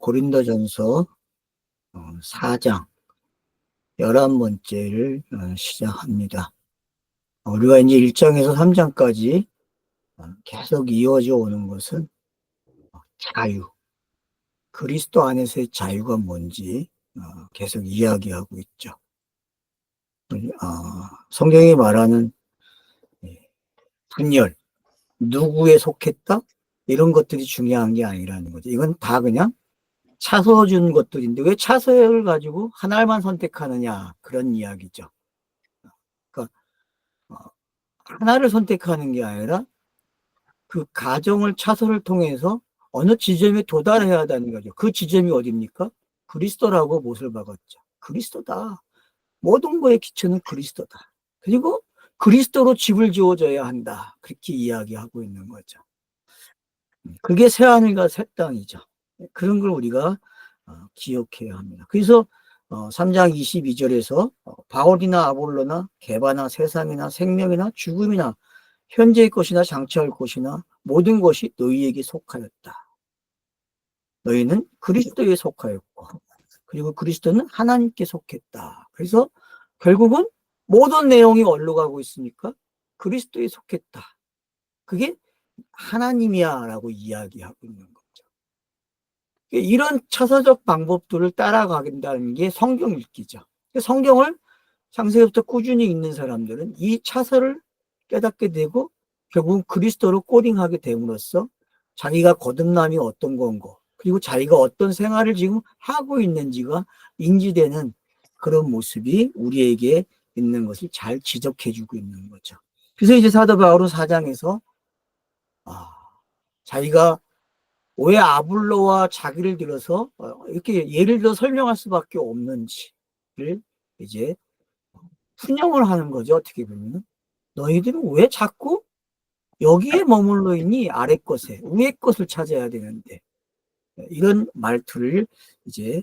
고린도전서 4장 11번째를 시작합니다. 우리가 이제 1장에서 3장까지 계속 이어져 오는 것은 자유, 그리스도 안에서의 자유가 뭔지 계속 이야기하고 있죠. 성경이 말하는 분열, 누구에 속했다? 이런 것들이 중요한 게 아니라는 거죠. 이건 다 그냥 차서 준 것들인데 왜 차서를 가지고 하나만 선택하느냐, 그런 이야기죠. 그러니까 하나를 선택하는 게 아니라 그 가정을 차서를 통해서 어느 지점에 도달해야 한다는 거죠. 그 지점이 어디입니까? 그리스도라고 못을 박았죠. 그리스도다. 모든 거의 기초는 그리스도다. 그리고 그리스도로 집을 지어줘야 한다. 그렇게 이야기하고 있는 거죠. 그게 새하늘과 새 땅이죠. 그런 걸 우리가 기억해야 합니다. 그래서 3장 22절에서 바울이나 아볼로나 게바나 세상이나 생명이나 죽음이나 현재의 것이나 장차할 것이나 모든 것이 너희에게 속하였다. 너희는 그리스도에 속하였고 그리고 그리스도는 하나님께 속했다. 그래서 결국은 모든 내용이 어디로 가고 있습니까? 그리스도에 속했다. 그게 하나님이야 라고 이야기하고 있는 거죠. 이런 차서적 방법들을 따라가긴다는 게 성경 읽기죠. 성경을 창세기부터 꾸준히 읽는 사람들은 이 차서를 깨닫게 되고 결국 그리스도로 꼬링하게 됨으로써 자기가 거듭남이 어떤 건고 그리고 자기가 어떤 생활을 지금 하고 있는지가 인지되는 그런 모습이 우리에게 있는 것을 잘 지적해주고 있는 거죠. 그래서 이제 사도 바울은 4장에서 자기가 왜 아볼로와 자기를 들어서 이렇게 예를 들어 설명할 수밖에 없는지를 이제 분명을 하는 거죠. 어떻게 보면 너희들은 왜 자꾸 여기에 머물러 있니? 아래 것에 위에 것을 찾아야 되는데 이런 말투를 이제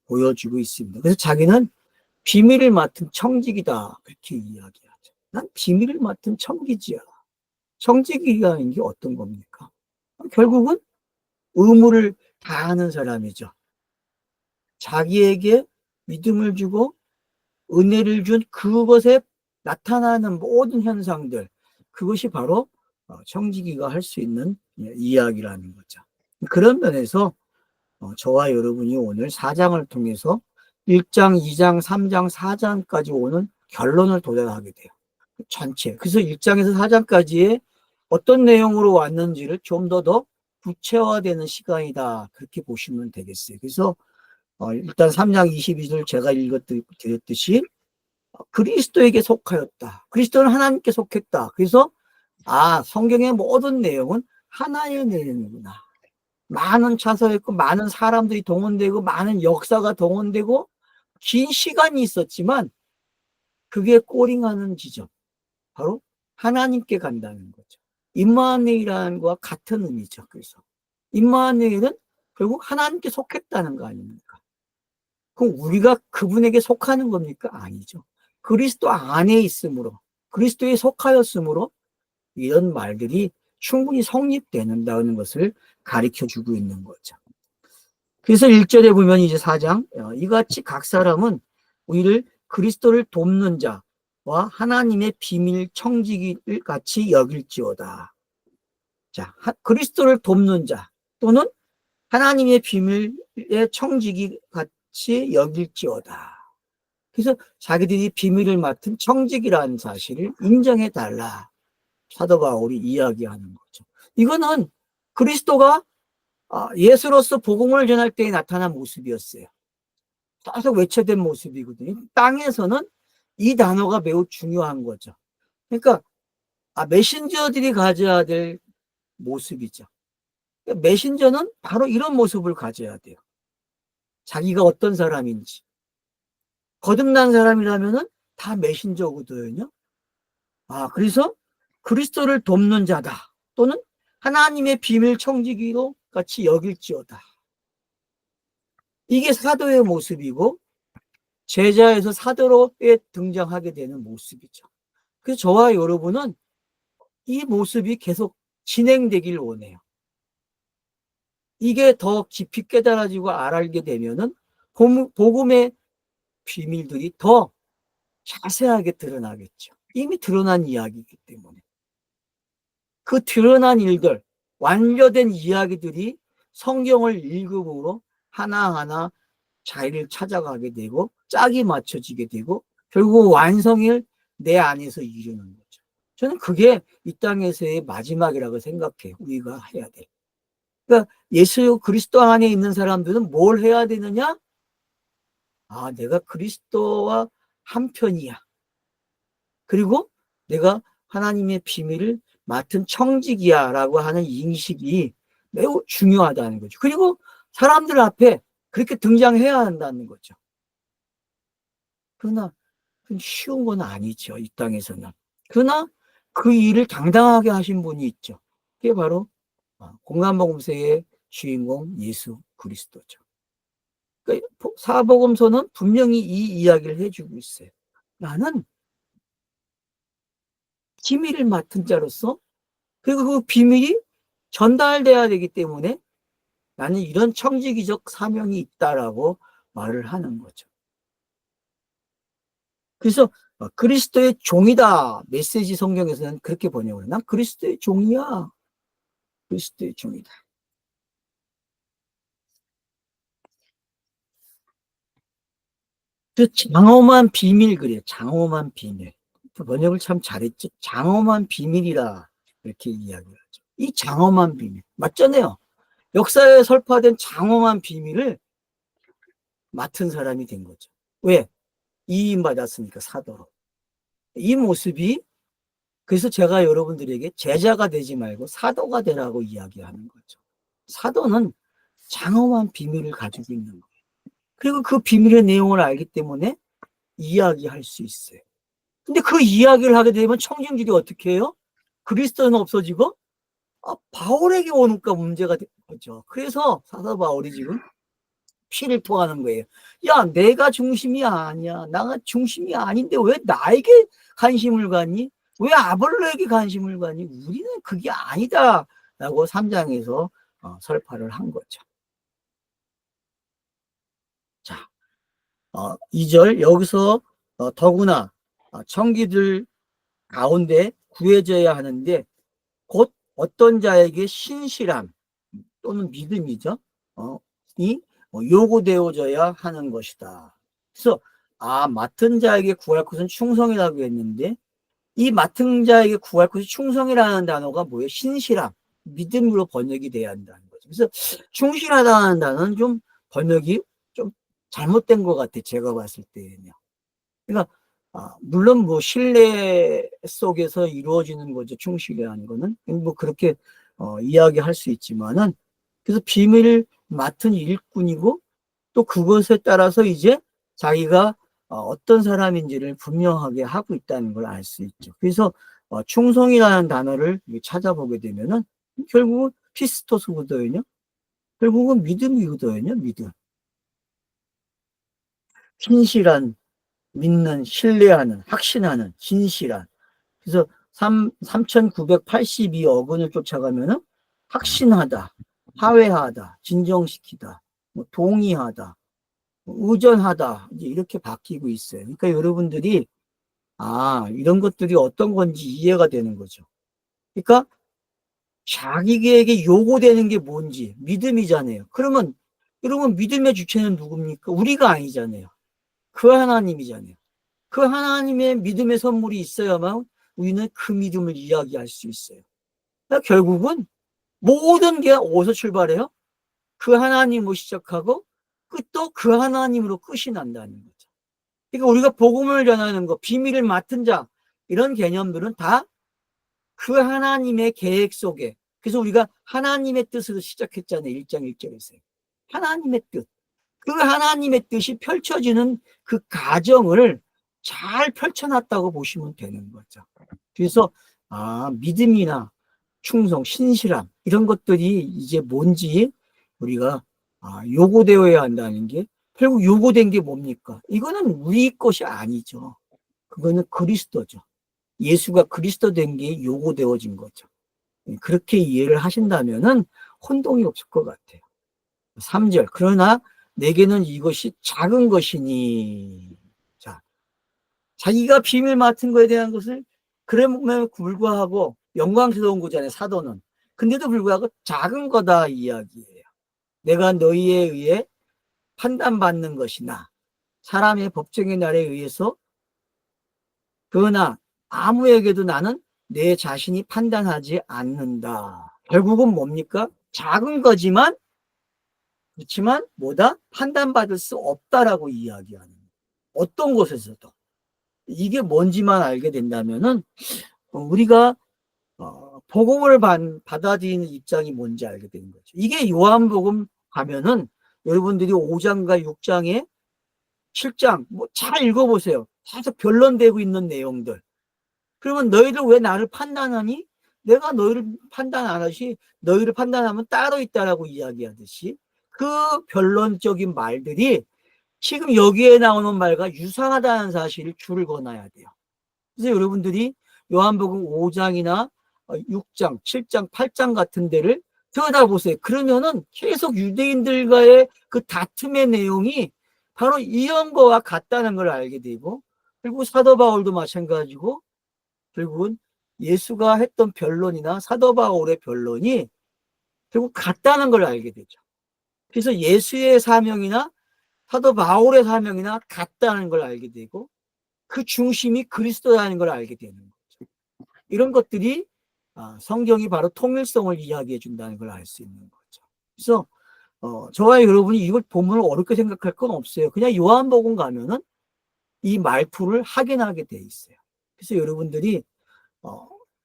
보여주고 있습니다. 그래서 자기는 비밀을 맡은 청직이다 그렇게 이야기하죠. 난 비밀을 맡은 청기지야. 청직이라는 게 어떤 겁니까? 결국은 의무를 다하는 사람이죠. 자기에게 믿음을 주고 은혜를 준 그것에 나타나는 모든 현상들, 그것이 바로 청지기가 할 수 있는 이야기라는 거죠. 그런 면에서 저와 여러분이 오늘 4장을 통해서 1장, 2장, 3장, 4장까지 오는 결론을 도달하게 돼요. 전체. 그래서 1장에서 4장까지의 어떤 내용으로 왔는지를 좀 더 구체화되는 시간이다. 그렇게 보시면 되겠어요. 그래서 일단 3장 22절 제가 읽어드렸듯이 그리스도에게 속하였다. 그리스도는 하나님께 속했다. 그래서 성경의 모든 내용은 하나의 내용이구나. 많은 차서였고 많은 사람들이 동원되고 많은 역사가 동원되고 긴 시간이 있었지만 그게 꼬링하는 지점 바로 하나님께 간다는 거죠. 임마누엘이라는 것과 같은 의미죠. 그래서 임마누엘은 결국 하나님께 속했다는 거 아닙니까? 그럼 우리가 그분에게 속하는 겁니까? 아니죠. 그리스도 안에 있으므로 그리스도에 속하였으므로 이런 말들이 충분히 성립되는다는 것을 가르쳐주고 있는 거죠. 그래서 1절에 보면 이제 4장 이같이 각 사람은 우리를 그리스도를 돕는 자와 하나님의 비밀 청지기를 같이 여길지어다. 자, 그리스도를 돕는 자 또는 하나님의 비밀의 청지기 같이 여길지어다. 그래서 자기들이 비밀을 맡은 청직이라는 사실을 인정해달라. 사도 바울이 이야기하는 거죠. 이거는 그리스도가 예수로서 복음을 전할 때에 나타난 모습이었어요. 계속 외쳐된 모습이거든요. 땅에서는 이 단어가 매우 중요한 거죠. 그러니까 메신저들이 가져야 될 모습이죠. 메신저는 바로 이런 모습을 가져야 돼요. 자기가 어떤 사람인지. 거듭난 사람이라면은 다 메신저거든요. 그래서 그리스도를 돕는 자다. 또는 하나님의 비밀 청지기로 같이 여길지어다. 이게 사도의 모습이고 제자에서 사도로에 등장하게 되는 모습이죠. 그래서 저와 여러분은 이 모습이 계속 진행되길 원해요. 이게 더 깊이 깨달아지고 알게 되면은 복음의 비밀들이 더 자세하게 드러나겠죠. 이미 드러난 이야기이기 때문에. 그 드러난 일들, 완료된 이야기들이 성경을 읽음으로 하나하나 자리를 찾아가게 되고 짝이 맞춰지게 되고 결국 완성을 내 안에서 이루는 거죠. 저는 그게 이 땅에서의 마지막이라고 생각해요. 우리가 해야 돼. 그러니까 예수 그리스도 안에 있는 사람들은 뭘 해야 되느냐? 아, 내가 그리스도와 한편이야. 그리고 내가 하나님의 비밀을 맡은 청직이야 라고 하는 인식이 매우 중요하다는 거죠. 그리고 사람들 앞에 그렇게 등장해야 한다는 거죠. 그러나 쉬운 건 아니죠. 이 땅에서는. 그러나 그 일을 당당하게 하신 분이 있죠. 그게 바로 공간복음서의 주인공 예수 그리스도죠. 그러니까 사복음서는 분명히 이 이야기를 해주고 있어요. 나는 비밀을 맡은 자로서 그리고 그 비밀이 전달돼야 되기 때문에 나는 이런 청지기적 사명이 있다라고 말을 하는 거죠. 그래서 그리스도의 종이다. 메시지 성경에서는 그렇게 번역을 해요. 난 그리스도의 종이야. 그리스도의 종이다. 그 장엄한 비밀 그래요. 장엄한 비밀. 그 번역을 참 잘했죠. 장엄한 비밀이라 이렇게 이야기를 하죠. 이 장엄한 비밀. 맞잖아요. 역사에 설파된 장엄한 비밀을 맡은 사람이 된 거죠. 왜? 이임받았으니까 사도로. 이 모습이 그래서 제가 여러분들에게 제자가 되지 말고 사도가 되라고 이야기하는 거죠. 사도는 장엄한 비밀을 가지고 있는 거예요. 그리고 그 비밀의 내용을 알기 때문에 이야기할 수 있어요. 근데 그 이야기를 하게 되면 청중들이 어떻게 해요? 그리스도는 없어지고 바울에게 오니까 문제가 된 거죠. 그래서 사도 바울이 지금 피를 토하는 거예요. 야, 내가 중심이 아니야. 나가 중심이 아닌데 왜 나에게 관심을 갖니? 왜 아볼로에게 관심을 갖니? 우리는 그게 아니다. 라고 3장에서 설파를 한 거죠. 자, 2절 여기서 더구나 청기들 가운데 구해져야 하는데 곧 어떤 자에게 신실함 또는 믿음이죠. 이 요구되어져야 하는 것이다. 그래서 맡은 자에게 구할 것은 충성이라고 했는데 이 맡은 자에게 구할 것이 충성이라는 단어가 뭐예요? 신실함, 믿음으로 번역이 돼야 한다는 거죠. 그래서 충실하다는 단어는 좀 번역이 좀 잘못된 것 같아요. 제가 봤을 때는요. 그러니까 물론 뭐 신뢰 속에서 이루어지는 거죠. 충실이라는 거는 뭐 그렇게 이야기할 수 있지만은 그래서 비밀을 맡은 일꾼이고 또 그것에 따라서 이제 자기가 어떤 사람인지를 분명하게 하고 있다는 걸 알 수 있죠. 그래서 충성이라는 단어를 찾아보게 되면은 결국은 피스토스거든요. 결국은 믿음이거든요. 믿음. 신실한, 믿는, 신뢰하는, 확신하는, 진실한. 그래서 3982 어근을 쫓아가면은 확신하다, 화해하다, 진정시키다, 뭐 동의하다, 의존하다 이제 이렇게 바뀌고 있어요. 그러니까 여러분들이 이런 것들이 어떤 건지 이해가 되는 거죠. 그러니까 자기에게 요구되는 게 뭔지 믿음이잖아요. 그러면 여러분 믿음의 주체는 누굽니까? 우리가 아니잖아요. 그 하나님이잖아요. 그 하나님의 믿음의 선물이 있어야만 우리는 그 믿음을 이야기할 수 있어요. 그러니까 결국은 모든 게 어디서 출발해요? 그 하나님으로 시작하고 끝도 그 하나님으로 끝이 난다는 거죠. 그러니까 우리가 복음을 전하는 것, 비밀을 맡은 자 이런 개념들은 다 그 하나님의 계획 속에 그래서 우리가 하나님의 뜻으로 시작했잖아요. 1장 1절에서. 하나님의 뜻. 그 하나님의 뜻이 펼쳐지는 그 과정을 잘 펼쳐놨다고 보시면 되는 거죠. 그래서 믿음이나 충성, 신실함 이런 것들이 이제 뭔지 우리가 요구되어야 한다는 게 결국 요구된 게 뭡니까? 이거는 우리 것이 아니죠. 그거는 그리스도죠. 예수가 그리스도 된 게 요구되어진 거죠. 그렇게 이해를 하신다면은 혼동이 없을 것 같아요. 3절. 그러나 내게는 이것이 작은 것이니. 자, 자기가 비밀 맡은 거에 대한 것을 그럼에도 불구하고 영광스러운 거잖아요, 사도는. 근데도 불구하고 작은 거다 이야기예요. 내가 너희에 의해 판단받는 것이나 사람의 법정의 날에 의해서 그러나 아무에게도 나는 내 자신이 판단하지 않는다. 결국은 뭡니까? 작은 거지만 그렇지만 뭐다? 판단받을 수 없다라고 이야기하는 거예요. 어떤 곳에서도. 이게 뭔지만 알게 된다면은 우리가 복음을 받아들이는 입장이 뭔지 알게 되는 거죠. 이게 요한복음 가면은 여러분들이 5장과 6장에 7장 뭐 잘 읽어보세요. 계속 변론되고 있는 내용들. 그러면 너희들 왜 나를 판단하니? 내가 너희를 판단 안 하시, 너희를 판단하면 따로 있다라고 이야기하듯이 그 변론적인 말들이 지금 여기에 나오는 말과 유사하다는 사실을 줄을 그어놔야 돼요. 그래서 여러분들이 요한복음 5장이나 6장, 7장, 8장 같은 데를 들여다보세요. 그러면은 계속 유대인들과의 그 다툼의 내용이 바로 이런 거와 같다는 걸 알게 되고, 그리고 사도 바울도 마찬가지고, 결국은 예수가 했던 변론이나 사도 바울의 변론이 결국 같다는 걸 알게 되죠. 그래서 예수의 사명이나 사도 바울의 사명이나 같다는 걸 알게 되고, 그 중심이 그리스도라는 걸 알게 되는 거죠. 이런 것들이 성경이 바로 통일성을 이야기해 준다는 걸 알 수 있는 거죠. 그래서 저와 여러분이 이걸 본문을 어렵게 생각할 건 없어요. 그냥 요한복음 가면은 이 말투를 확인하게 돼 있어요. 그래서 여러분들이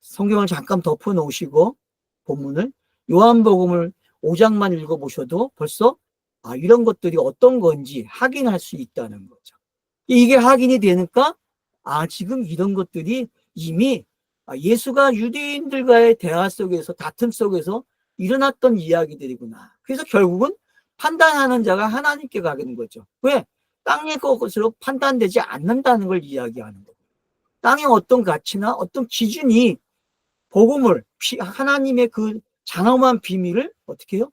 성경을 잠깐 덮어 놓으시고 본문을 요한복음을 5장만 읽어보셔도 벌써 이런 것들이 어떤 건지 확인할 수 있다는 거죠. 이게 확인이 되니까 지금 이런 것들이 이미 예수가 유대인들과의 대화 속에서 다툼 속에서 일어났던 이야기들이구나. 그래서 결국은 판단하는 자가 하나님께 가는 거죠. 왜? 땅의 것으로 판단되지 않는다는 걸 이야기하는 거예요. 땅의 어떤 가치나 어떤 기준이 복음을 하나님의 그 장엄한 비밀을 어떻게 해요?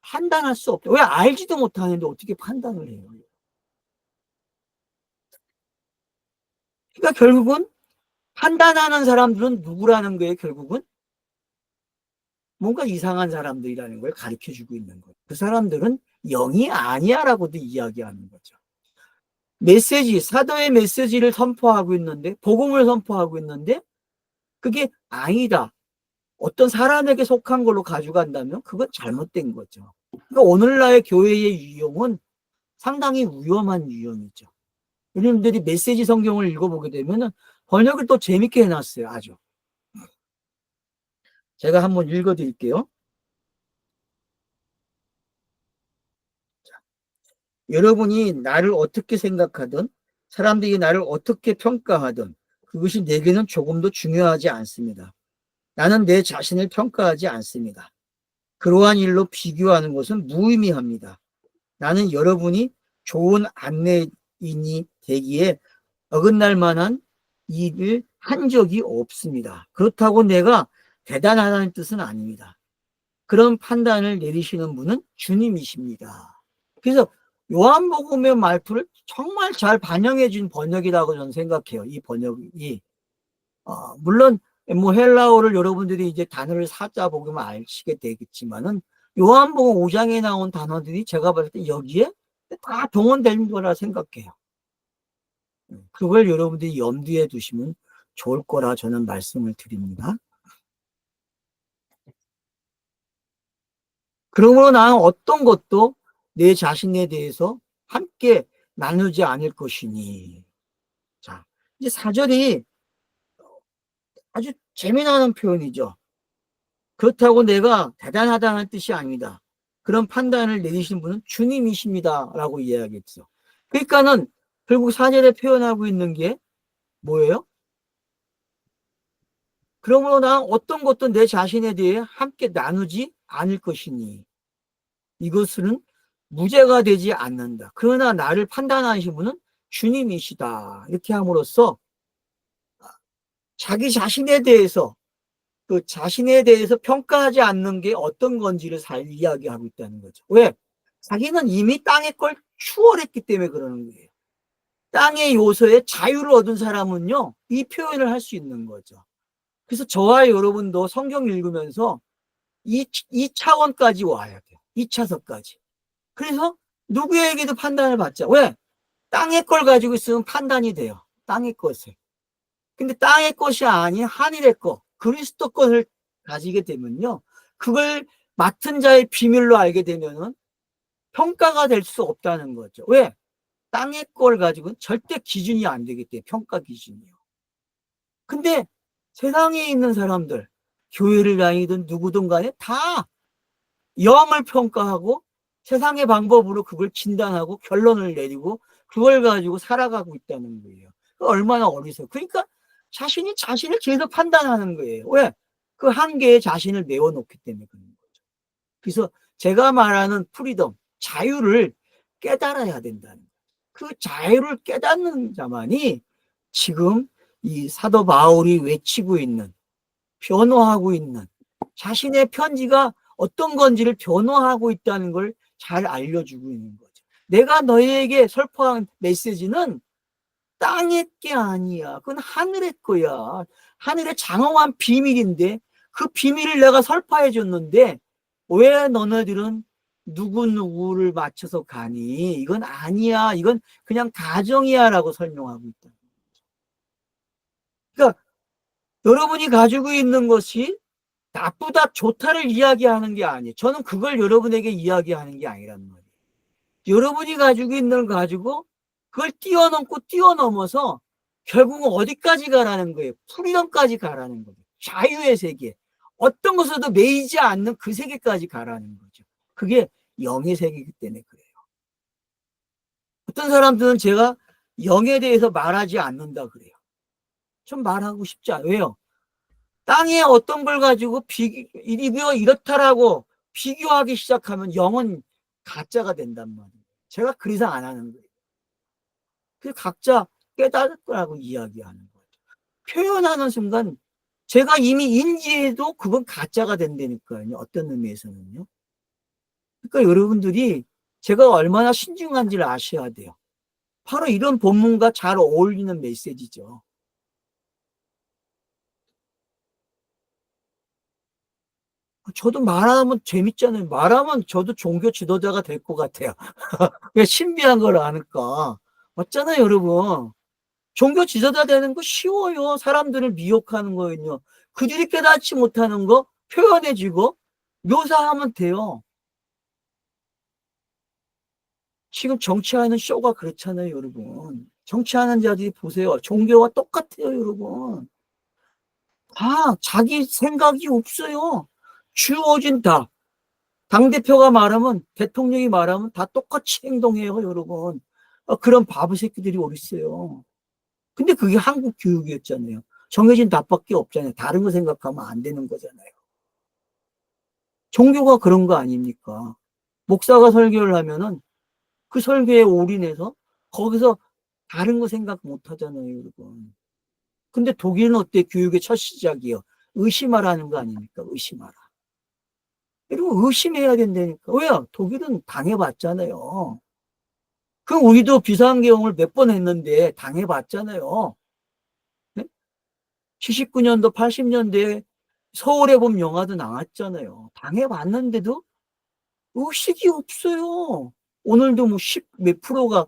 판단할 수 없죠. 왜? 알지도 못하는데 어떻게 판단을 해요? 그러니까 결국은 판단하는 사람들은 누구라는 거예요, 결국은? 뭔가 이상한 사람들이라는 걸 가르쳐 주고 있는 거예요. 그 사람들은 영이 아니야라고도 이야기하는 거죠. 메시지, 사도의 메시지를 선포하고 있는데, 복음을 선포하고 있는데, 그게 아니다. 어떤 사람에게 속한 걸로 가져간다면 그건 잘못된 거죠. 그러니까 오늘날의 교회의 유형은 상당히 위험한 유형이죠. 여러분들이 메시지 성경을 읽어보게 되면 번역을 또 재밌게 해놨어요. 아주. 제가 한번 읽어드릴게요. 여러분이 나를 어떻게 생각하든 사람들이 나를 어떻게 평가하든 그것이 내게는 조금도 중요하지 않습니다. 나는 내 자신을 평가하지 않습니다. 그러한 일로 비교하는 것은 무의미합니다. 나는 여러분이 좋은 안내인이 되기에 어긋날 만한 일을 한 적이 없습니다. 그렇다고 내가 대단하다는 뜻은 아닙니다. 그런 판단을 내리시는 분은 주님이십니다. 그래서 요한복음의 말투를 정말 잘 반영해 준 번역이라고 저는 생각해요. 이 번역이. 물론 뭐 헬라어를 여러분들이 이제 단어를 찾아보면 아시게 되겠지만은 요한복음 5장에 나온 단어들이 제가 봤을 때 여기에 다 동원된 거라 생각해요. 그걸 여러분들이 염두에 두시면 좋을 거라 저는 말씀을 드립니다. 그러므로 나는 어떤 것도 내 자신에 대해서 함께 나누지 않을 것이니. 자, 이제 4절이 아주 재미나는 표현이죠. 그렇다고 내가 대단하다는 뜻이 아니다. 그런 판단을 내리신 분은 주님이십니다. 라고 이야기했어. 그러니까는 결국 4절에 표현하고 있는 게 뭐예요? 그러므로 난 어떤 것도 내 자신에 대해 함께 나누지 않을 것이니 이것은 무죄가 되지 않는다. 그러나 나를 판단하시는 분은 주님이시다. 이렇게 함으로써 자기 자신에 대해서 자신에 대해서 평가하지 않는 게 어떤 건지를 잘 이야기하고 있다는 거죠. 왜? 자기는 이미 땅의 걸 추월했기 때문에 그러는 거예요. 땅의 요소에 자유를 얻은 사람은요, 이 표현을 할 수 있는 거죠. 그래서 저와 여러분도 성경 읽으면서 이 차원까지 와야 돼요. 2차선까지. 그래서 누구에게도 판단을 받자. 왜? 땅의 걸 가지고 있으면 판단이 돼요. 땅의 것을. 근데 땅의 것이 아닌 하늘의 것, 그리스도 것을 가지게 되면요, 그걸 맡은 자의 비밀로 알게 되면은 평가가 될 수 없다는 거죠. 왜? 땅의 걸 가지고는 절대 기준이 안 되기 때문에, 평가 기준이요. 근데 세상에 있는 사람들, 교회를 다니든 누구든 간에 다 영을 평가하고 세상의 방법으로 그걸 진단하고 결론을 내리고 그걸 가지고 살아가고 있다는 거예요. 얼마나 어리석어. 그러니까 자신이 자신을 계속 판단하는 거예요. 왜? 그 한계에 자신을 메워놓기 때문에 그런 거죠. 그래서 제가 말하는 프리덤, 자유를 깨달아야 된다는 거예요. 그 자유를 깨닫는 자만이 지금 이 사도 바울이 외치고 있는, 변호하고 있는 자신의 편지가 어떤 건지를 변호하고 있다는 걸 잘 알려주고 있는 거죠. 내가 너희에게 설포한 메시지는 땅의 게 아니야. 그건 하늘의 거야. 하늘의 장엄한 비밀인데 그 비밀을 내가 설파해 줬는데 왜 너네들은 누구누구를 맞춰서 가니? 이건 아니야. 이건 그냥 가정이야 라고 설명하고 있다. 그러니까 여러분이 가지고 있는 것이 나쁘다, 좋다를 이야기하는 게 아니에요. 저는 그걸 여러분에게 이야기하는 게 아니란 말이에요. 여러분이 가지고 있는 걸 가지고 그걸 뛰어넘고 뛰어넘어서 결국은 어디까지 가라는 거예요? 프리덤까지 가라는 거예요. 자유의 세계. 어떤 것에도 매이지 않는 그 세계까지 가라는 거죠. 그게 영의 세계이기 때문에 그래요. 어떤 사람들은 제가 영에 대해서 말하지 않는다 그래요. 좀 말하고 싶지 않아요. 왜요? 땅에 어떤 걸 가지고 이거 이렇다라고 비교하기 시작하면 영은 가짜가 된단 말이에요. 제가 그 이상 안 하는 거예요. 그래서 각자 깨달으라고 이야기하는 거예요. 표현하는 순간 제가 이미 인지해도 그건 가짜가 된다니까요. 어떤 의미에서는요. 그러니까 여러분들이 제가 얼마나 신중한지를 아셔야 돼요. 바로 이런 본문과 잘 어울리는 메시지죠. 저도 말하면 재밌잖아요. 말하면 저도 종교 지도자가 될 것 같아요. 왜 신비한 걸 아니까. 맞잖아요, 여러분. 종교 지도자 되는 거 쉬워요. 사람들을 미혹하는 거는요. 그들이 깨닫지 못하는 거 표현해주고 묘사하면 돼요. 지금 정치하는 쇼가 그렇잖아요, 여러분. 정치하는 자들이 보세요. 종교와 똑같아요, 여러분. 다 자기 생각이 없어요. 주어진 다. 당대표가 말하면, 대통령이 말하면 다 똑같이 행동해요, 여러분. 그런 바보 새끼들이 어딨어요. 근데 그게 한국 교육이었잖아요. 정해진 답밖에 없잖아요. 다른 거 생각하면 안 되는 거잖아요. 종교가 그런 거 아닙니까? 목사가 설교를 하면은 그 설교에 올인해서 거기서 다른 거 생각 못 하잖아요, 여러분. 근데 독일은 어때? 교육의 첫 시작이요. 의심하라는 거 아닙니까? 의심하라. 여러분, 의심해야 된다니까. 왜요? 독일은 당해봤잖아요. 그럼 우리도 비상계엄을 몇 번 했는데 당해봤잖아요. 네? 79년도, 80년대에 서울에 본 영화도 나왔잖아요. 당해봤는데도 의식이 없어요. 오늘도 뭐 10 몇 프로가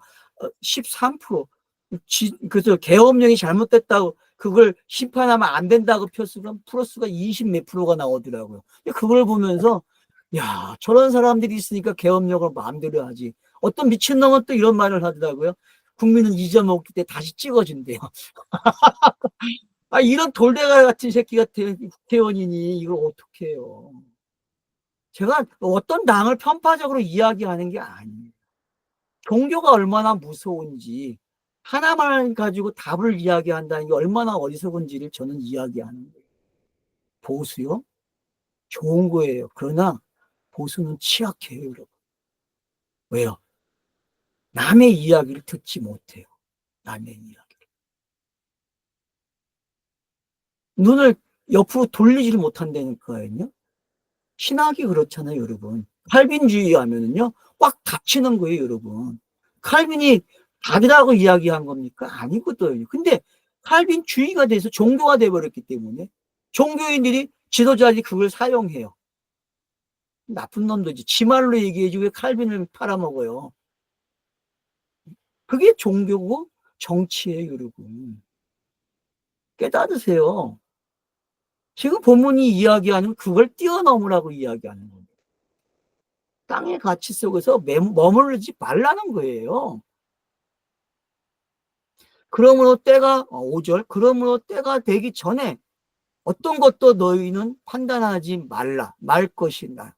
13%. 그래서 계엄령이 잘못됐다고 그걸 심판하면 안 된다고 표수가 플러스가 20 몇 프로가 나오더라고요. 그걸 보면서 야, 저런 사람들이 있으니까 계엄령을 마음대로 하지. 어떤 미친놈은 또 이런 말을 하더라고요. 국민은 잊어먹기 때 다시 찍어준대요. 아, 이런 돌대가 같은 새끼 같은 국회의원이니 이걸 어떻게 해요. 제가 어떤 당을 편파적으로 이야기하는 게 아니에요. 종교가 얼마나 무서운지 하나만 가지고 답을 이야기한다는 게 얼마나 어리석은지를 저는 이야기하는 거예요. 보수요? 좋은 거예요. 그러나 보수는 취약해요, 여러분. 왜요? 남의 이야기를 듣지 못해요. 남의 이야기. 눈을 옆으로 돌리지를 못한다니까요. 신학이 그렇잖아요, 여러분. 칼빈주의 하면은요, 꽉 닫히는 거예요, 여러분. 칼빈이 답이라고 이야기한 겁니까? 아니거든요. 근데 칼빈주의가 돼서 종교가 돼버렸기 때문에 종교인들이, 지도자들이 그걸 사용해요. 나쁜 놈도지. 지 말로 얘기해주고 왜 칼빈을 팔아먹어요. 그게 종교고 정치예요, 여러분. 깨달으세요. 지금 본문이 이야기하는 그걸 뛰어넘으라고 이야기하는 겁니다. 땅의 가치 속에서 머무르지 말라는 거예요. 그러므로 때가, 5절, 그러므로 때가 되기 전에 어떤 것도 너희는 판단하지 말 것이다.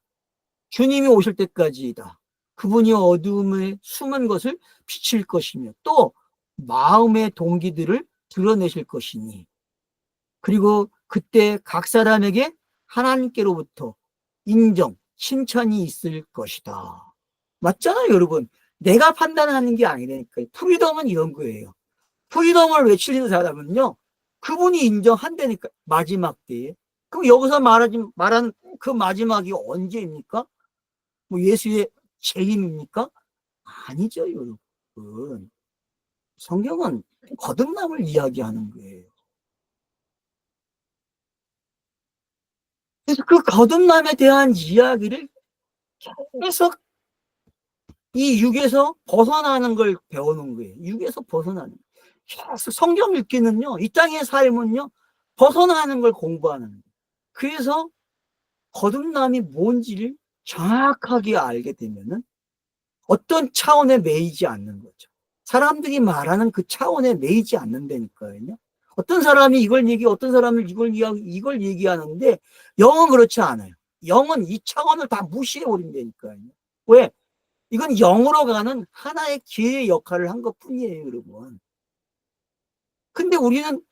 주님이 오실 때까지이다. 그분이 어두움에 숨은 것을 비칠 것이며 또 마음의 동기들을 드러내실 것이니, 그리고 그때 각 사람에게 하나님께로부터 인정, 칭찬이 있을 것이다. 맞잖아요, 여러분. 내가 판단하는 게 아니라니까요. 프리덤은 이런 거예요. 프리덤을 외치는 사람은요, 그분이 인정한다니까, 마지막 때에. 그럼 여기서 말하는 그 마지막이 언제입니까? 뭐 예수의 재림입니까? 아니죠, 여러분. 성경은 거듭남을 이야기하는 거예요. 그래서 그 거듭남에 대한 이야기를 계속 이 육에서 벗어나는 걸 배우는 거예요. 육에서 벗어나는. 계속 성경 읽기는요, 이 땅의 삶은요, 벗어나는 걸 공부하는 거예요. 그래서 거듭남이 뭔지를 정확하게 알게 되면은 어떤 차원에 매이지 않는 거죠. 사람들이 말하는 그 차원에 매이지 않는다니까요. 어떤 사람이 이걸 어떤 사람은 이걸 얘기하는데 영은 그렇지 않아요. 영은 이 차원을 다 무시해 버린다니까요. 왜? 이건 영으로 가는 하나의 기회의 역할을 한 것뿐이에요, 여러분. 근데 우리는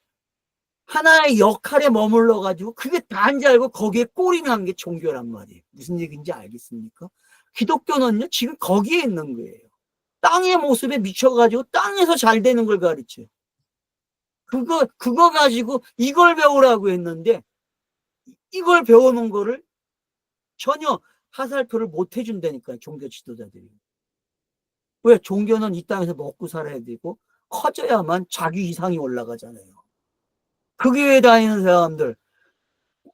하나의 역할에 머물러 가지고 그게 다인 줄 알고 거기에 꼴이 난 게 종교란 말이에요. 무슨 얘기인지 알겠습니까? 기독교는요, 지금 거기에 있는 거예요. 땅의 모습에 미쳐가지고 땅에서 잘 되는 걸 가르쳐요. 그거 가지고 이걸 배우라고 했는데 이걸 배우는 거를 전혀 하살표를 못 해준다니까요, 종교 지도자들이. 왜? 종교는 이 땅에서 먹고 살아야 되고 커져야만 자기 이상이 올라가잖아요. 그 교회 다니는 사람들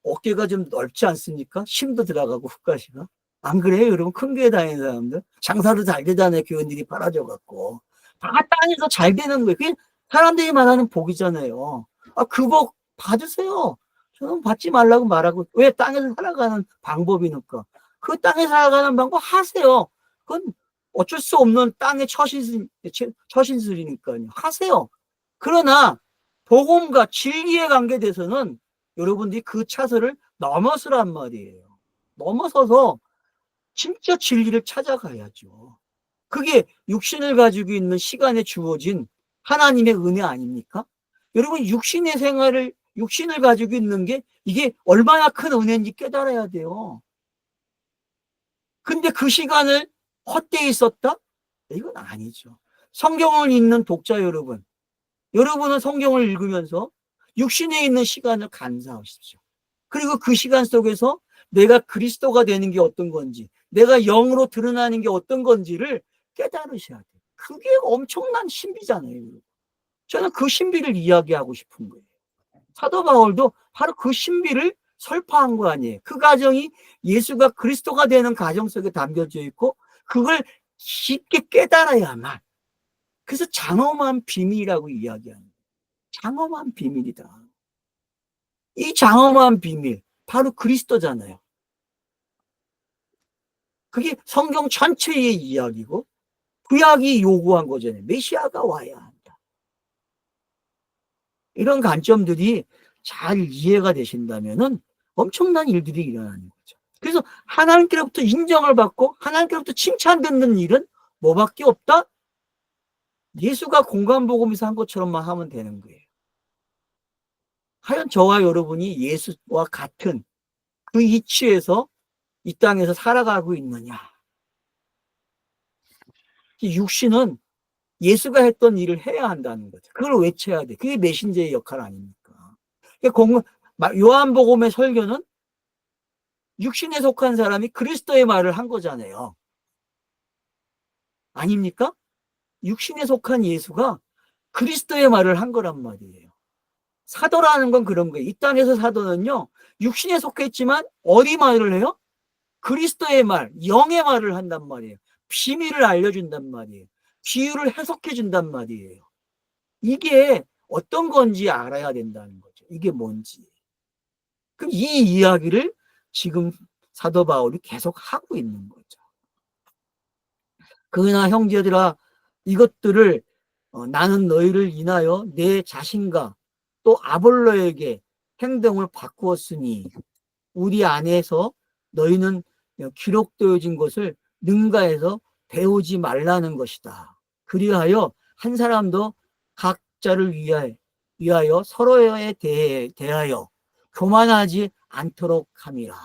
어깨가 좀 넓지 않습니까? 힘도 들어가고 훅가시가. 안 그래요, 여러분? 큰 교회 다니는 사람들 장사도 잘 되잖아요. 교인들이 팔아줘 갖고 다 땅에서 잘 되는 거예요. 그게 사람들이 말하는 복이잖아요. 그 복 받으세요. 저는 받지 말라고 말하고. 왜? 땅에서 살아가는 방법이니까. 그 땅에 살아가는 방법 하세요. 그건 어쩔 수 없는 땅의 처신술이니까요. 하세요. 그러나 복음과 진리에 관계돼서는 여러분들이 그 차선을 넘어서란 말이에요. 넘어서서 진짜 진리를 찾아가야죠. 그게 육신을 가지고 있는 시간에 주어진 하나님의 은혜 아닙니까? 여러분, 육신을 가지고 있는 게 이게 얼마나 큰 은혜인지 깨달아야 돼요. 근데 그 시간을 헛되이 썼다? 이건 아니죠. 성경을 읽는 독자 여러분, 여러분은 성경을 읽으면서 육신에 있는 시간을 감사하십시오. 그리고 그 시간 속에서 내가 그리스도가 되는 게 어떤 건지, 내가 영으로 드러나는 게 어떤 건지를 깨달으셔야 돼요. 그게 엄청난 신비잖아요. 저는 그 신비를 이야기하고 싶은 거예요. 사도 바울도 바로 그 신비를 설파한 거 아니에요. 그 가정이 예수가 그리스도가 되는 가정 속에 담겨져 있고 그걸 쉽게 깨달아야만. 그래서 장엄한 비밀이라고 이야기하는 거예요. 장엄한 비밀이다. 이 장엄한 비밀, 바로 그리스도잖아요. 그게 성경 전체의 이야기고 구약이 요구한 거잖아요. 메시아가 와야 한다. 이런 관점들이 잘 이해가 되신다면은 엄청난 일들이 일어나는 거죠. 그래서 하나님께로부터 인정을 받고 하나님께로부터 칭찬 듣는 일은 뭐밖에 없다? 예수가 공간복음에서 한 것처럼만 하면 되는 거예요. 과연 저와 여러분이 예수와 같은 그 이치에서 이 땅에서 살아가고 있느냐? 육신은 예수가 했던 일을 해야 한다는 거죠. 그걸 외쳐야 돼. 그게 메신저의 역할 아닙니까? 요한복음의 설교는 육신에 속한 사람이 그리스도의 말을 한 거잖아요. 아닙니까? 육신에 속한 예수가 그리스도의 말을 한 거란 말이에요. 사도라는 건 그런 거예요. 이 땅에서 사도는요, 육신에 속했지만 어디 말을 해요? 그리스도의 말, 영의 말을 한단 말이에요. 비밀을 알려준단 말이에요. 비유를 해석해 준단 말이에요. 이게 어떤 건지 알아야 된다는 거죠. 이게 뭔지. 그럼 이 이야기를 지금 사도 바울이 계속 하고 있는 거죠. 그러나 형제들아, 이것들을 나는 너희를 인하여 내 자신과 또 아볼로에게 행동을 바꾸었으니 우리 안에서 너희는 기록되어진 것을 능가해서 배우지 말라는 것이다. 그리하여 한 사람도 각자를 위하여 서로에 대하여 교만하지 않도록 함이라.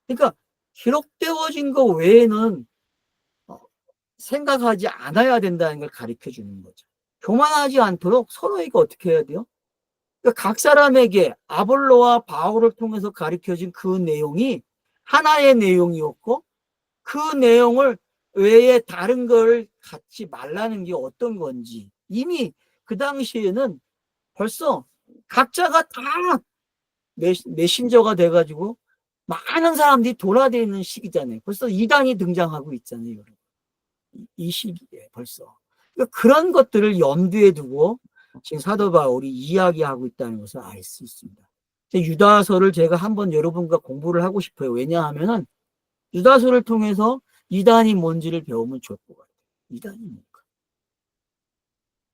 그러니까 기록되어진 것 외에는 생각하지 않아야 된다는 걸 가르쳐 주는 거죠. 교만하지 않도록 서로에게 어떻게 해야 돼요? 그러니까 각 사람에게 아볼로와 바울을 통해서 가르쳐진 그 내용이 하나의 내용이었고, 그 내용을 외에 다른 걸 갖지 말라는 게 어떤 건지 이미 그 당시에는 벌써 각자가 다 메신저가 돼가지고 많은 사람들이 돌아다니는 시기잖아요. 벌써 이단이 등장하고 있잖아요, 여러분. 이 시기에 벌써. 그러니까 그런 것들을 염두에 두고 지금 사도 바울이 이야기하고 있다는 것을 알 수 있습니다. 유다서를 제가 한번 여러분과 공부를 하고 싶어요. 왜냐하면은 유다서를 통해서 이단이 뭔지를 배우면 좋을 것 같아요. 이단이 뭔가.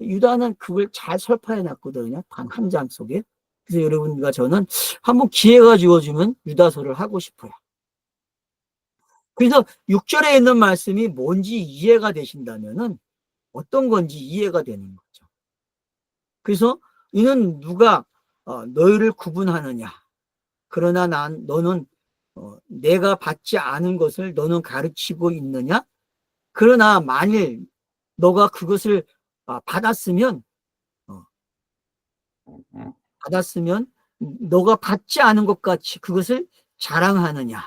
유다는 그걸 잘 설파해 놨거든요. 단 한 장 속에. 그래서 여러분과 저는 한번 기회가 주어지면 유다서를 하고 싶어요. 그래서 6절에 있는 말씀이 뭔지 이해가 되신다면은 어떤 건지 이해가 되는 거죠. 그래서 이는 누가 너희를 구분하느냐. 그러나 너는 내가 받지 않은 것을 너는 가르치고 있느냐. 그러나 만일 너가 그것을 받았으면 너가 받지 않은 것 같이 그것을 자랑하느냐.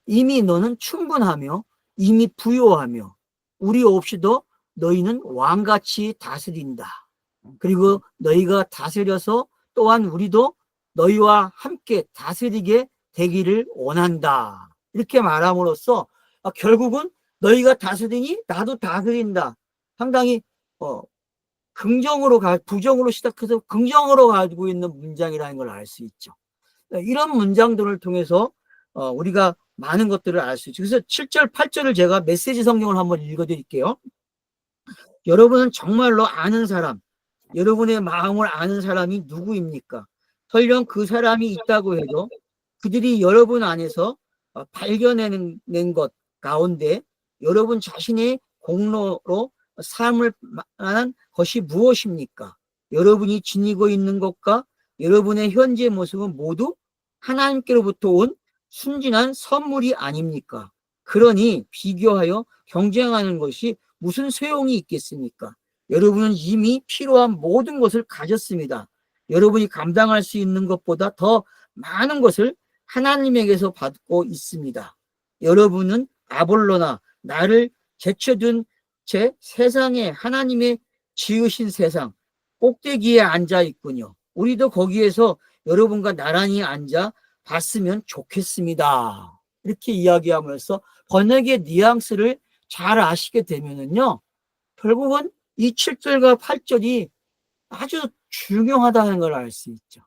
이미 너는 충분하며 이미 부요하며 우리 없이도 너희는 왕같이 다스린다. 그리고 너희가 다스려서 또한 우리도 너희와 함께 다스리게 되기를 원한다. 이렇게 말함으로써 결국은 너희가 다스리니 나도 다스린다. 상당히 긍정으로 부정으로 시작해서 긍정으로 가지고 있는 문장이라는 걸 알 수 있죠. 이런 문장들을 통해서 우리가 많은 것들을 알 수 있죠. 그래서 7절, 8절을 제가 메시지 성경을 한번 읽어드릴게요. 여러분은 정말로 아는 사람, 여러분의 마음을 아는 사람이 누구입니까? 설령 그 사람이 있다고 해도 그들이 여러분 안에서 발견해낸 것 가운데 여러분 자신의 공로로 삶을 만한 것이 무엇입니까? 여러분이 지니고 있는 것과 여러분의 현재 모습은 모두 하나님께로부터 온 순진한 선물이 아닙니까? 그러니 비교하여 경쟁하는 것이 무슨 소용이 있겠습니까? 여러분은 이미 필요한 모든 것을 가졌습니다. 여러분이 감당할 수 있는 것보다 더 많은 것을 하나님에게서 받고 있습니다. 여러분은 아볼로나 나를 제쳐둔 채 세상에 하나님의 지으신 세상 꼭대기에 앉아 있군요. 우리도 거기에서 여러분과 나란히 앉아 봤으면 좋겠습니다. 이렇게 이야기하면서 번역의 뉘앙스를 잘 아시게 되면은요, 결국은 이 7절과 8절이 아주 중요하다는 걸 알 수 있죠.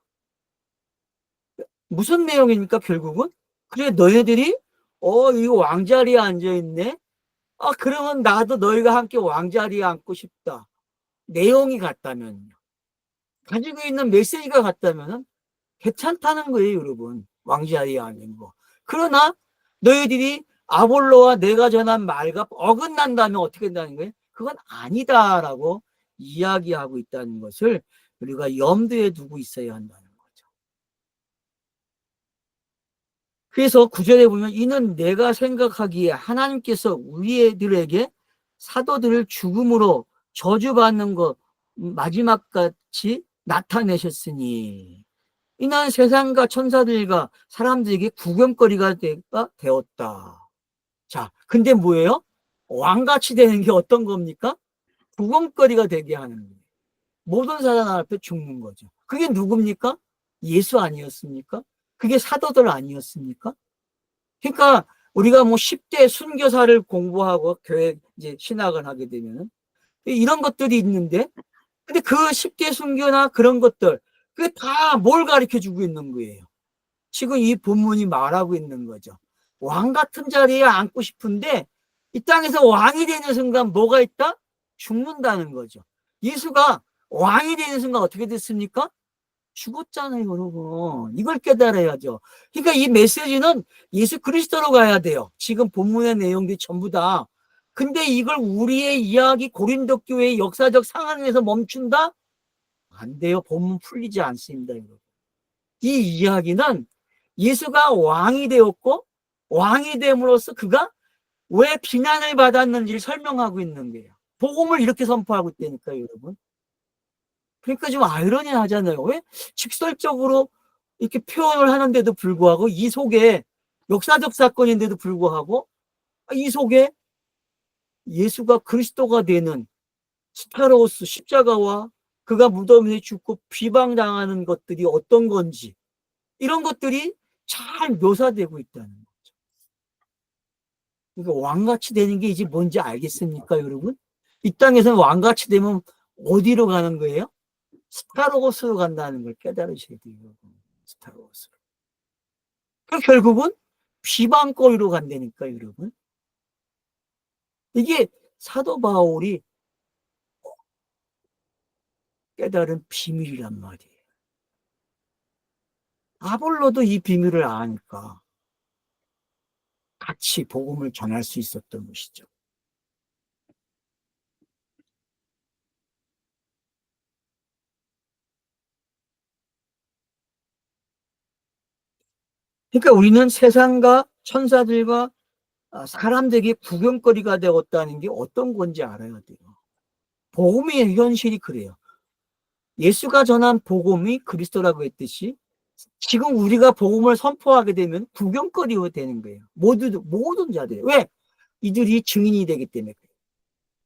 무슨 내용입니까, 결국은? 그래, 너희들이, 이거 왕자리에 앉아있네? 그러면 나도 너희가 함께 왕자리에 앉고 싶다. 내용이 같다면요. 가지고 있는 메시지가 같다면은 괜찮다는 거예요, 여러분. 왕자리에 앉는 거. 그러나 너희들이 아볼로와 내가 전한 말과 어긋난다면 어떻게 된다는 거예요? 그건 아니다라고 이야기하고 있다는 것을 우리가 염두에 두고 있어야 한다는 거죠. 그래서 9절에 보면 이는 내가 생각하기에 하나님께서 우리들에게 사도들을 죽음으로 저주받는 것 마지막같이 나타내셨으니 이는 세상과 천사들과 사람들에게 구경거리가 되었다. 자, 근데 뭐예요? 왕같이 되는 게 어떤 겁니까? 구경거리가 되게 하는 거예요. 모든 사람 앞에 죽는 거죠. 그게 누굽니까? 예수 아니었습니까? 그게 사도들 아니었습니까? 그러니까 우리가 뭐 10대 순교사를 공부하고 교회 이제 신학을 하게 되면은 이런 것들이 있는데, 근데 그 10대 순교나 그런 것들, 그게 다 뭘 가르쳐 주고 있는 거예요? 지금 이 본문이 말하고 있는 거죠. 왕 같은 자리에 앉고 싶은데 이 땅에서 왕이 되는 순간 뭐가 있다? 죽는다는 거죠. 예수가 왕이 되는 순간 어떻게 됐습니까? 죽었잖아요, 여러분. 이걸 깨달아야죠. 그러니까 이 메시지는 예수 그리스도로 가야 돼요. 지금 본문의 내용들이 전부 다. 근데 이걸 우리의 이야기 고린도 교회의 역사적 상황에서 멈춘다? 안 돼요. 본문 풀리지 않습니다, 여러분. 이 이야기는 예수가 왕이 되었고 왕이 됨으로써 그가 왜 비난을 받았는지를 설명하고 있는 거예요. 복음을 이렇게 선포하고 있다니까요, 여러분. 그러니까 좀 아이러니하잖아요. 왜 직설적으로 이렇게 표현을 하는데도 불구하고 이 속에 역사적 사건인데도 불구하고 이 속에 예수가 그리스도가 되는 스타로스 십자가와 그가 무덤에 죽고 비방당하는 것들이 어떤 건지 이런 것들이 잘 묘사되고 있다는 거죠. 그러니까 왕같이 되는 게 이제 뭔지 알겠습니까, 여러분? 이 땅에서는 왕같이 되면 어디로 가는 거예요? 스타로스로 간다는 걸 깨달으셔야 돼요, 여러분. 스타로스로. 그 결국은 비방거리로 간다니까, 여러분. 이게 사도 바울이 깨달은 비밀이란 말이에요. 아볼로도 이 비밀을 아니까 같이 복음을 전할 수 있었던 것이죠. 그러니까 우리는 세상과 천사들과 사람들에게 구경거리가 되었다는 게 어떤 건지 알아야 돼요. 복음의 현실이 그래요. 예수가 전한 복음이 그리스도라고 했듯이 지금 우리가 복음을 선포하게 되면 구경거리가 되는 거예요. 모든 자들. 왜? 이들이 증인이 되기 때문에.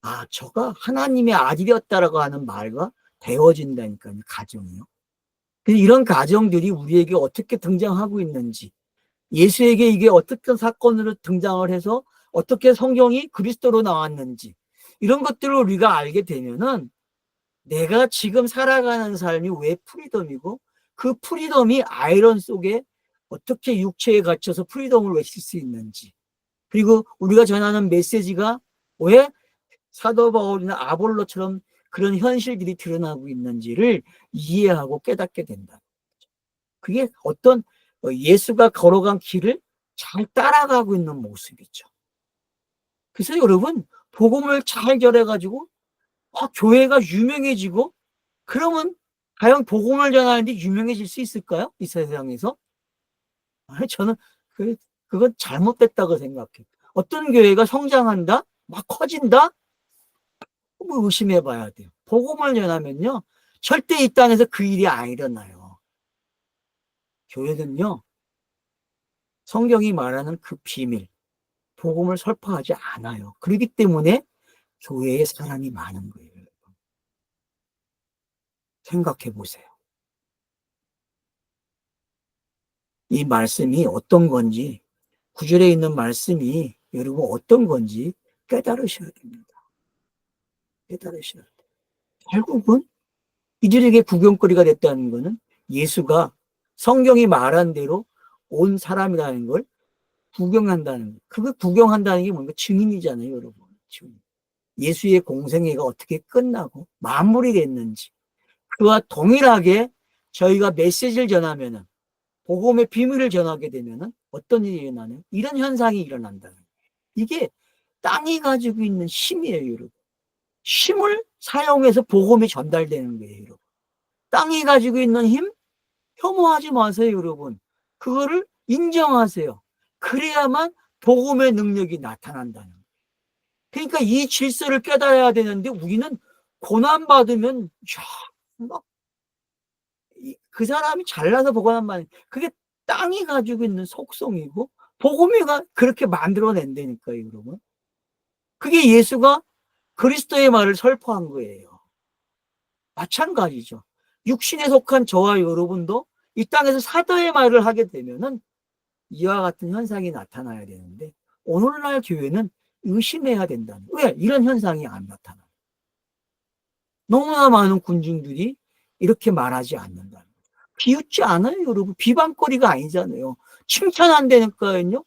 아, 저가 하나님의 아들이었다라고 하는 말과 되어진다니까요, 가정이요. 이런 가정들이 우리에게 어떻게 등장하고 있는지, 예수에게 이게 어떻게 사건으로 등장을 해서 어떻게 성경이 그리스도로 나왔는지, 이런 것들을 우리가 알게 되면은 내가 지금 살아가는 삶이 왜 프리덤이고 그 프리덤이 아이런 속에 어떻게 육체에 갇혀서 프리덤을 외칠 수 있는지, 그리고 우리가 전하는 메시지가 왜 사도 바울이나 아볼로처럼 그런 현실들이 드러나고 있는지를 이해하고 깨닫게 된다. 그게 어떤 예수가 걸어간 길을 잘 따라가고 있는 모습이죠. 그래서 여러분 복음을 잘 전해가지고 교회가 유명해지고 그러면 과연 복음을 전하는데 유명해질 수 있을까요? 이 세상에서? 아니, 저는 그건 잘못됐다고 생각해요. 어떤 교회가 성장한다? 막 커진다? 뭐 의심해 봐야 돼요. 복음을 전하면요. 절대 이 땅에서 그 일이 안 일어나요. 교회는요. 성경이 말하는 그 비밀, 복음을 설파하지 않아요. 그렇기 때문에 교회에 사람이 많은 거예요. 생각해 보세요. 이 말씀이 어떤 건지, 구절에 있는 말씀이 여러분 어떤 건지 깨달으셔야 됩니다. 깨달으셔야 돼요. 결국은 이들에게 구경거리가 됐다는 것은 예수가 성경이 말한 대로 온 사람이라는 걸 구경한다는 거. 그거 구경한다는 게 뭔가 증인이잖아요, 여러분. 증인. 예수의 공생애가 어떻게 끝나고 마무리 됐는지 그와 동일하게 저희가 메시지를 전하면은 복음의 비밀을 전하게 되면은 어떤 일이 일어나요? 이런 현상이 일어난다는 거예요. 이게 땅이 가지고 있는 힘이에요, 여러분. 힘을 사용해서 복음이 전달되는 거예요, 여러분. 땅이 가지고 있는 힘 혐오하지 마세요, 여러분. 그거를 인정하세요. 그래야만 복음의 능력이 나타난다는 거예요. 그러니까 이 질서를 깨달아야 되는데 우리는 고난받으면 막 그 사람이 잘나서 복음한 말, 그게 땅이 가지고 있는 속성이고 복음이가 그렇게 만들어낸다니까요, 여러분. 그게 예수가 그리스도의 말을 설포한 거예요. 마찬가지죠. 육신에 속한 저와 여러분도 이 땅에서 사도의 말을 하게 되면은 이와 같은 현상이 나타나야 되는데, 오늘날 교회는 의심해야 된다는. 왜? 이런 현상이 안 나타나. 너무나 많은 군중들이 이렇게 말하지 않는다는. 비웃지 않아요, 여러분. 비방거리가 아니잖아요. 칭찬한다니까요.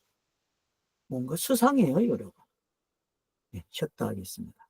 뭔가 수상해요, 여러분. 네, 쉬었다 하겠습니다.